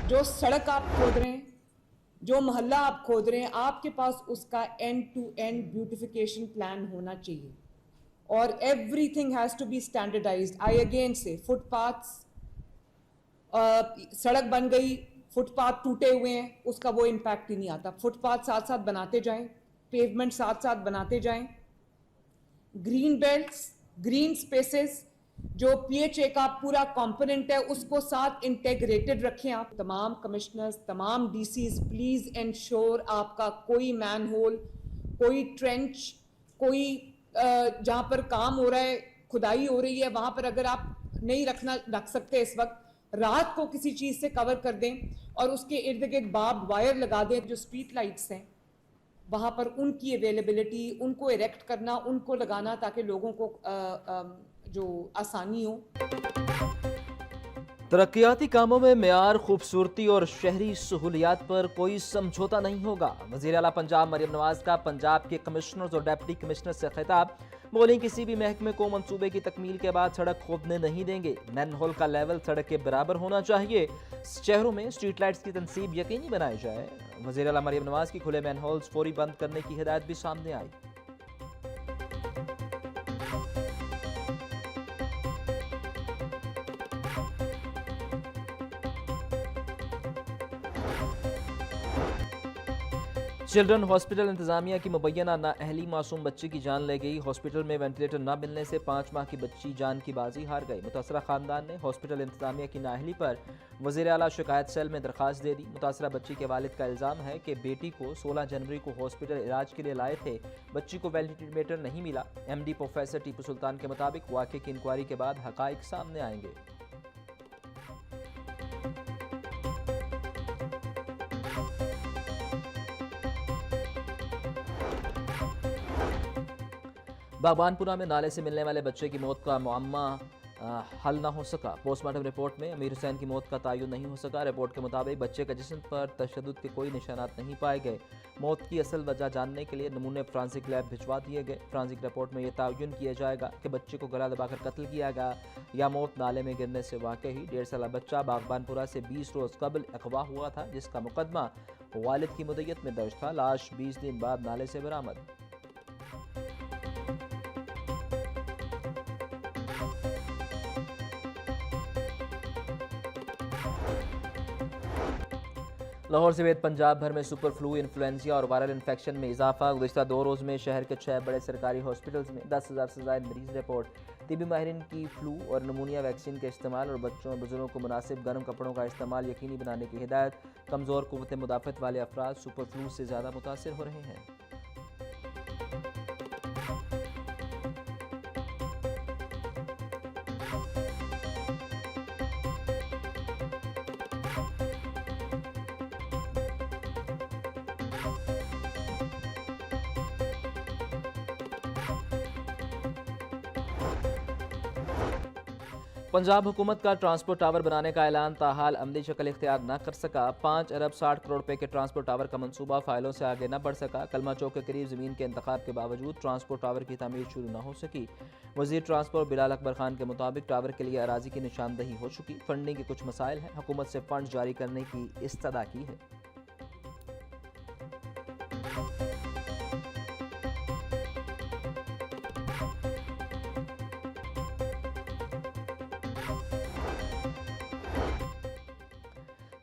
जो सड़क आप खोद रहे हैं, जो मोहल्ला आप खोद रहे हैं, आपके पास उसका end to end beautification plan होना चाहिए और everything has to be standardised. I again से फुटपाथ्स, सड़क बन गई, फुटपाथ टूटे हुए हैं, उसका वो इम्पैक्ट ही नहीं आता। फुटपाथ साथ साथ बनाते जाएं, पेवमेंट साथ साथ बनाते जाएं, ग्रीन बेल्ट्स, ग्रीन स्पेसेस, जो पीएचए का पूरा कंपोनेंट है उसको साथ इंटेग्रेटेड रखें। आप तमाम कमिश्नर्स, तमाम डीसीज, प्लीज एंश्योर आपका कोई मैन होल, कोई ट्रेंच, कोई जहां पर काम हो रहा है, खुदाई हो रही है, वहां पर अगर आप नहीं रख सकते इस वक्त, रात को किसी चीज से कवर कर दें और उसके इर्द गिर्द बार्ब वायर लगा दें। जो स्ट्रीट लाइट्स हैं वहां पर उनकी अवेलेबिलिटी, उनको इरेक्ट करना, उनको लगाना ताकि लोगों को जो आसानी हो। तरक्याती कामों में मेयार, खूबसूरती और शहरी सहूलियात पर कोई समझौता नहीं होगा। वज़ीर आला पंजाब मरियम नवाज का पंजाब के कमिश्नर्स और डिप्टी कमिश्नर से खिताब। बोली, किसी भी महकमे को मंसूबे की तकमील के बाद सड़क खोदने नहीं देंगे। मैन होल का लेवल सड़क के बराबर होना चाहिए। शहरों में स्ट्रीट लाइट्स की तनसीब यकीनी बनाई जाए। वज़ीर आला मरियम नवाज की खुले मैन होल्स फौरी बंद करने की हिदायत भी सामने आई। चिल्ड्रन हॉस्पिटल इंतजामिया की मुबैना नाअहली मासूम बच्ची की जान ले गई। हॉस्पिटल में वेंटिलेटर न मिलने से 5 माह की बच्ची जान की बाजी हार गई। मुतासरा खानदान ने हॉस्पिटल इंतजामिया की नाअहली पर वज़ीर आला शिकायत सेल में दरखास्त दे दी। मुतासरा बच्ची के वालिद का इल्ज़ाम है कि बेटी को 16 जनवरी को हॉस्पिटल इलाज के लिए लाए थे, बच्ची को वेंटिलेटर नहीं मिला। MD प्रोफेसर टीपू सुल्तान के मुताबिक वाक़े की इंक्वायरी के बाद हक़ाइक़ सामने आएंगे। बागबानपुरा में नाले से मिलने वाले बच्चे की मौत का मुअम्मा हल न हो सका। पोस्टमार्टम रिपोर्ट में अमीर हुसैन की मौत का तयन नहीं हो सका। रिपोर्ट के मुताबिक बच्चे का जिस्म पर तशद्दुद के कोई निशानात नहीं पाए गए। मौत की असल वजह जानने के लिए नमूने फ्रांसिक लैब भिजवा दिए गए। फ्रांसिक रिपोर्ट में यह तयन किया जाएगा कि बच्चे को गला दबाकर कत्ल किया गया या मौत नाले में गिरने से वाक़ई ही। 1.5 साल बच्चा बागबानपुरा से 20 रोज़ कबल अगवा हुआ था, जिसका मुकदमा वालिद की मुद्दत में दर्ज था। लाश 20 दिन बाद नाले से बरामद। लाहौर समेत पंजाब भर में सुपर फ्लू, इन्फ्लुएंजा और वायरल इन्फेक्शन में इजाफा। गुज़िश्ता 2 रोज़ में शहर के 6 बड़े सरकारी हॉस्पिटल्स में 10,000 से ज़ायद मरीज रिपोर्ट। तिबी माहिरीन की फ्लू और नमूनिया वैक्सीन के इस्तेमाल और बच्चों और बुजुर्गों को मुनासिब गर्म कपड़ों का इस्तेमाल यकीनी बनाने की हिदायत। कमज़ोर क़ुव्वत मुदाफ़त वाले अफराद सुपर फ्लू से ज़्यादा मुतासिर हो रहे हैं। पंजाब हुकूमत का ट्रांसपोर्ट टावर बनाने का ऐलान ताहाल अमली शक्ल इख्तियार न कर सका। 5 अरब 60 करोड़ रुपए के ट्रांसपोर्ट टावर का मंसूबा फाइलों से आगे न बढ़ सका। कलमा चौक के करीब ज़मीन के इंतखाब के बावजूद ट्रांसपोर्ट टावर की तमीर शुरू न हो सकी। वज़ीर ट्रांसपोर्ट बिलाल अकबर खान के मुताबिक टावर के लिए अराजी की निशानदही हो चुकी। फंडिंग के कुछ मसाइल हैं। हुकूमत से फंड जारी करने की इस्तदा की है।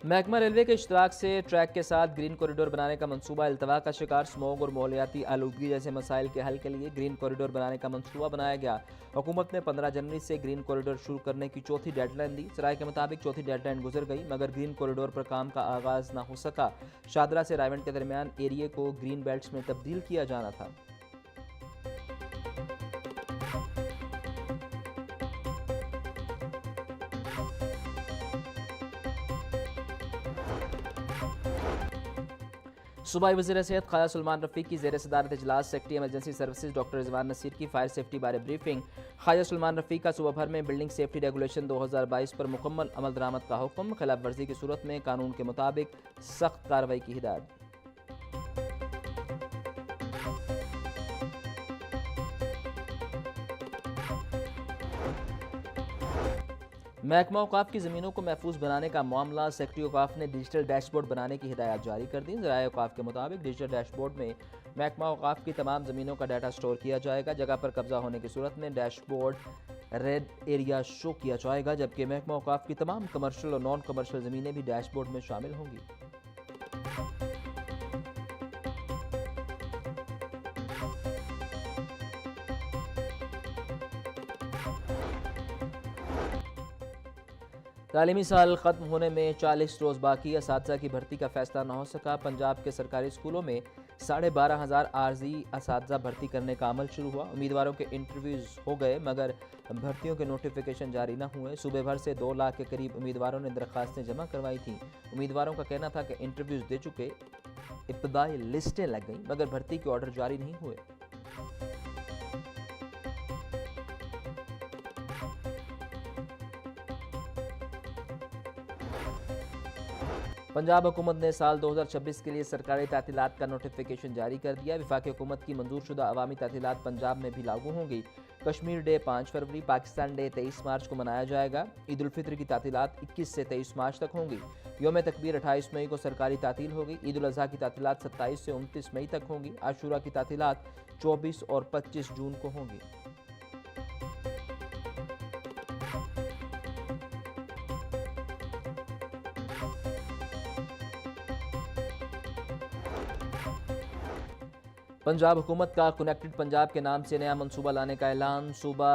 महकमा रेलवे के इश्तराक से ट्रैक के साथ ग्रीन कॉरिडोर बनाने का मंसूबा अल्तवा का शिकार। स्मोग और माहौलियाती आलूदगी जैसे मसाइल के हल के लिए ग्रीन कॉरिडोर बनाने का मंसूबा बनाया गया। हुकूमत ने 15 जनवरी से ग्रीन कॉरिडोर शुरू करने की चौथी डेडलाइन दी। सराय के मुताबिक चौथी डेडलाइन गुजर गई मगर ग्रीन कॉरिडोर पर काम का आगाज़ न हो सका। शादरा से रायवंड के दरमियान एरिए को ग्रीन बेल्ट्स में तब्दील किया जाना था। सूबाई वज़ीर सेहत ख्वाजा सलमान रफ़ीक की ज़ेर सदारत इजलास secretary emergency services doctor Rizwan Naseer की फायर सेफ्टी बारे ब्रीफिंग। ख्वाजा सलमान रफ़ीक का सूबा भर में बिल्डिंग सेफ्टी रेगुलेशन 2022 पर मुकम्मल अमल दरामद का हुक्म। खिलाफ वर्जी की सूरत में कानून के मुताबिक सख्त कार्रवाई की हिदायत। महकमा औकाफ की ज़मीनों को महफूज बनाने का मामला, सेक्रेटरी औकाफ ने डिजिटल डैशबोर्ड बनाने की हिदायत जारी कर दी। ज़राए औकाफ के मुताबिक डिजिटल डैशबोर्ड में महकमा औकाफ की तमाम ज़मीनों का डाटा स्टोर किया जाएगा। जगह पर कब्जा होने की सूरत में डैशबोर्ड रेड एरिया शो किया जाएगा, जबकि महकमा औकाफ की तमाम कमर्शियल और नॉन कमर्शियल ज़मीनें भी डैशबोर्ड में शामिल होंगी। तालीमी साल ख़त्म होने में 40 रोज़ बाकी, असातिज़ा की भर्ती का फैसला न हो सका। पंजाब के सरकारी स्कूलों में 12,500 आर्जी असातिज़ा भर्ती करने का अमल शुरू हुआ। उम्मीदवारों के इंटरव्यूज़ हो गए मगर भर्तियों के नोटिफिकेशन जारी न हुए। सूबे भर से 2 लाख के करीब उम्मीदवारों ने दरख्वास्तें जमा करवाई थीं। उम्मीदवारों का कहना था कि इंटरव्यूज़ दे चुके, इब्तदाई लिस्टें लग गईं मगर भर्ती के ऑर्डर जारी नहीं हुए। पंजाब हुकूमत ने साल 2026 के लिए सरकारी तातीलात का नोटिफिकेशन जारी कर दिया। वफाकी हुकूमत की मंजूरशुदा अवामी तातीलात पंजाब में भी लागू होंगी। कश्मीर डे 5 फरवरी, पाकिस्तान डे 23 मार्च को मनाया जाएगा। ईद उल फित्र की तातीलात 21 से 23 मार्च तक होंगी। योम तकबीर 28 मई को सरकारी तातील होगी। ईद उल अज़हा की तातीलात 27 से 29 मई तक होंगी। आशूरा की तातीलात 24 और 25 जून को होंगी। पंजाब हुकूमत का कनेक्टेड पंजाब के नाम से नया मंसूबा लाने का ऐलान। सूबा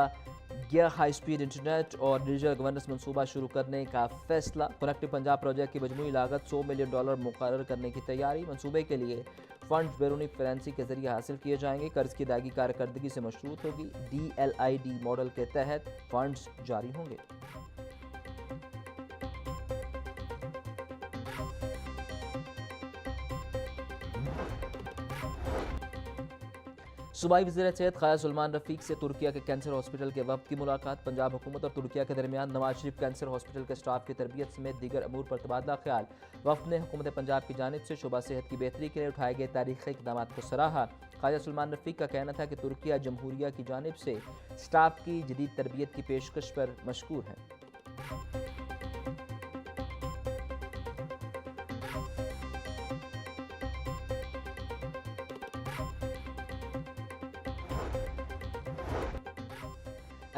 गियर हाई स्पीड इंटरनेट और डिजिटल गवर्नेंस मंसूबा शुरू करने का फैसला। कनेक्टेड पंजाब प्रोजेक्ट की मजमूई लागत $100 मिलियन मुकर्रर करने की तैयारी। मंसूबे के लिए फंड बैरूनी फाइनेंसिंग के जरिए हासिल किए जाएंगे। कर्ज की अदायगी कारकर्दगी से मशरूत होगी। DLID मॉडल के तहत फंड्स जारी होंगे। सूबाई वज़ीर सेहत ख्वाजा सलमान रफ़ीक से तुर्किया के कैंसर हॉस्पिटल के वफ़द की मुलाकात। पंजाब हुकूमत और तुर्किया के दरमियान नवाज शरीफ कैंसर हॉस्पिटल के स्टाफ की तरबियत समेत दीगर अमूर पर तबादला ख्याल। वफ़द ने हुकूमत पंजाब की जानिब से शोबा सेहत की बेहतरी के लिए उठाए गए तारीख़ी इक़दाम को सराहा। ख्वाजा सलमान रफ़ीक का कहना था कि तुर्किया जमहूरिया की जानिब से स्टाफ की जदीद तरबियत की पेशकश पर मशकूर है।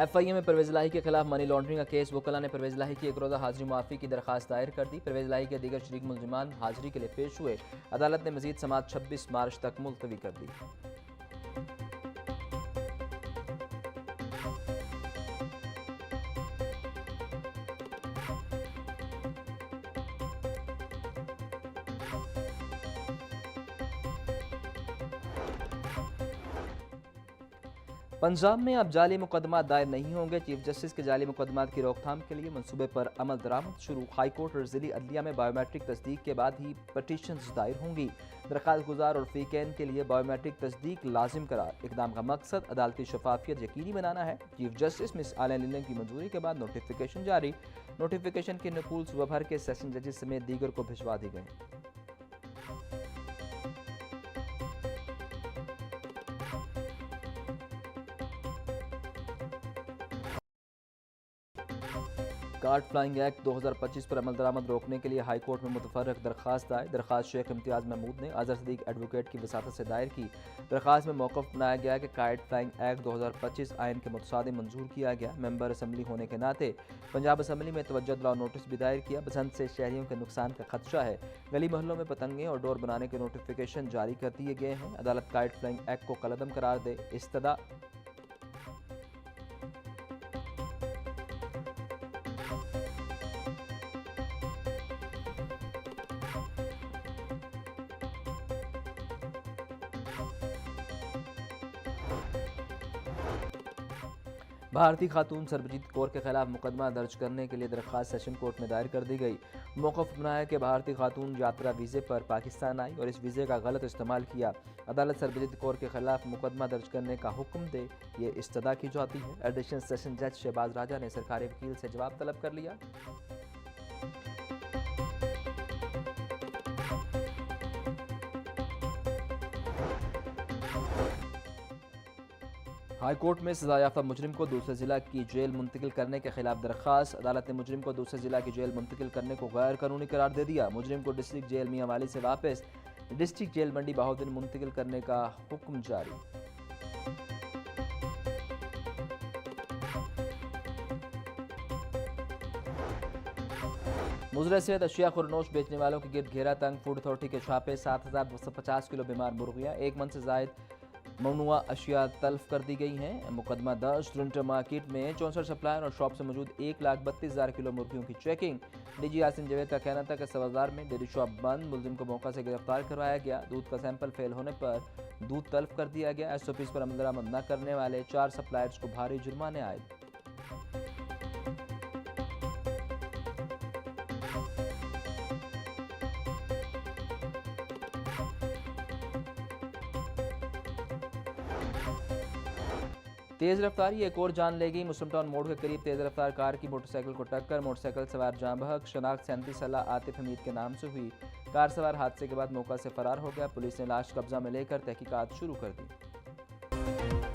FIA में परवेज़ लाही के खिलाफ मनी लॉन्ड्रिंग का केस। वकला ने परवेज़ लाही की एक रोज़ा हाजिरी मुआफ़ी की दरख्वास्त दायर कर दी। परवेज़ लाही के दीगर शरीक मुलज़िमान हाजिरी के लिए पेश हुए। अदालत ने मज़ीद समाअत 26 मार्च तक मुलतवी कर दी। पंजाब में अब जाली मुकदमा दायर नहीं होंगे। चीफ जस्टिस के जाली मुकदमा की रोकथाम के लिए मंसूबे पर अमल दरामद शुरू। हाई कोर्ट और ज़िली अदलिया में बायोमेट्रिक तस्दीक के बाद ही पटिशन्स दायर होंगी। दरख्वास्त गुजार और फ़ीकैन के लिए बायोमेट्रिक तस्दीक लाजिम करार। इक़दाम का मकसद अदालती शफाफियत यकीनी बनाना है। Chief justice miss Aalia Neelum की मंजूरी के बाद नोटिफिकेशन जारी। नोटिफिकेशन के नकूल सूबा भर के सेशन जजेस समेत दीगर को भिजवा दी गए। कार्ड फ्लाइंग एक्ट 2025 पर अमल दरामद रोकने के लिए हाई कोर्ट में मुतफर्रक दरख्वास्त आए। दरख्वास्त शेख इम्तियाज़ महमूद ने अज़हर सदीक एडवोकेट की वसातत से दायर की। दरख्वास्त में मौक़िफ़ बनाया गया कि कार्ड फ्लाइंग एक्ट 2025 आइन के मुतसादिम मंजूर किया गया। मेंबर असम्बली होने के नाते पंजाब असम्बली में तवज्जो दिलाओ नोटिस भी दायर किया। बसंत से शहरियों के नुकसान का खदशा है। गली मोहल्लों में पतंगें और डोर बनाने के नोटिफिकेशन जारी कर दिए गए हैं। अदालत कार्ड फ्लाइंग एक्ट को कलअदम करार दे। इस्तदा भारतीय खातून सरबजीत कौर के खिलाफ मुकदमा दर्ज करने के लिए दरख्वास्त सेशन कोर्ट में दायर कर दी गई। मौक़िफ़ बनाया कि भारतीय खातून यात्रा वीज़े पर पाकिस्तान आई और इस वीज़े का गलत इस्तेमाल किया। अदालत सरबजीत कौर के खिलाफ मुकदमा दर्ज करने का हुक्म दे, ये इस्तदा की जाती है। एडिशनल सेशन जज शहबाज राजा ने सरकारी वकील से जवाब तलब कर लिया। हाई कोर्ट में सजायाफ्ता मुजरिम को दूसरे जिला की जेल मुंतकिल करने के खिलाफ दरख्वास्त। अदालत ने मुजरिम को दूसरे जिला की जेल मुंतकिल करने को गैर कानूनी करार दे दिया। मुजरिम को डिस्ट्रिक्ट जेल मियांवाली से वापस डिस्ट्रिक्ट जेल मंडी बहाउद्दीन मुंतकिल करने का हुक्म जारी। मुजरे समेत अशिया खुरनोश बेचने वालों के गिरद घेरा तंग। फूड अथॉरिटी के छापे। 7,250 किलो बीमार मुर्गियाँ, 1 मन से जायद ममनुआ अशिया तल्फ कर दी गई हैं। मुकदमा दर्ज। टोरंटो मार्केट में 64 सप्लायर और शॉप से मौजूद 1,32,000 किलो मुर्गियों की चेकिंग। डीजी यासिन जावेद का कहना था कि सवादार में डेयरी शॉप बंद। मुलजिम को मौका से गिरफ्तार करवाया गया। दूध का सैंपल फेल होने पर दूध तल्फ कर दिया गया। SOPs पर अमल दरामद न करने वाले 4 सप्लायर्स को भारी जुर्माने आए। तेज़ रफ्तारी एक और जान ले गई। मुस्लिम टाउन मोड़ के करीब तेज़ रफ्तार कार की मोटरसाइकिल को टक्कर। मोटरसाइकिल सवार जाँ बहक। शनाख्त 37 साला आतिफ हमीद के नाम से हुई। कार सवार हादसे के बाद मौका से फरार हो गया। पुलिस ने लाश कब्जा में लेकर तहकीकात शुरू कर दी।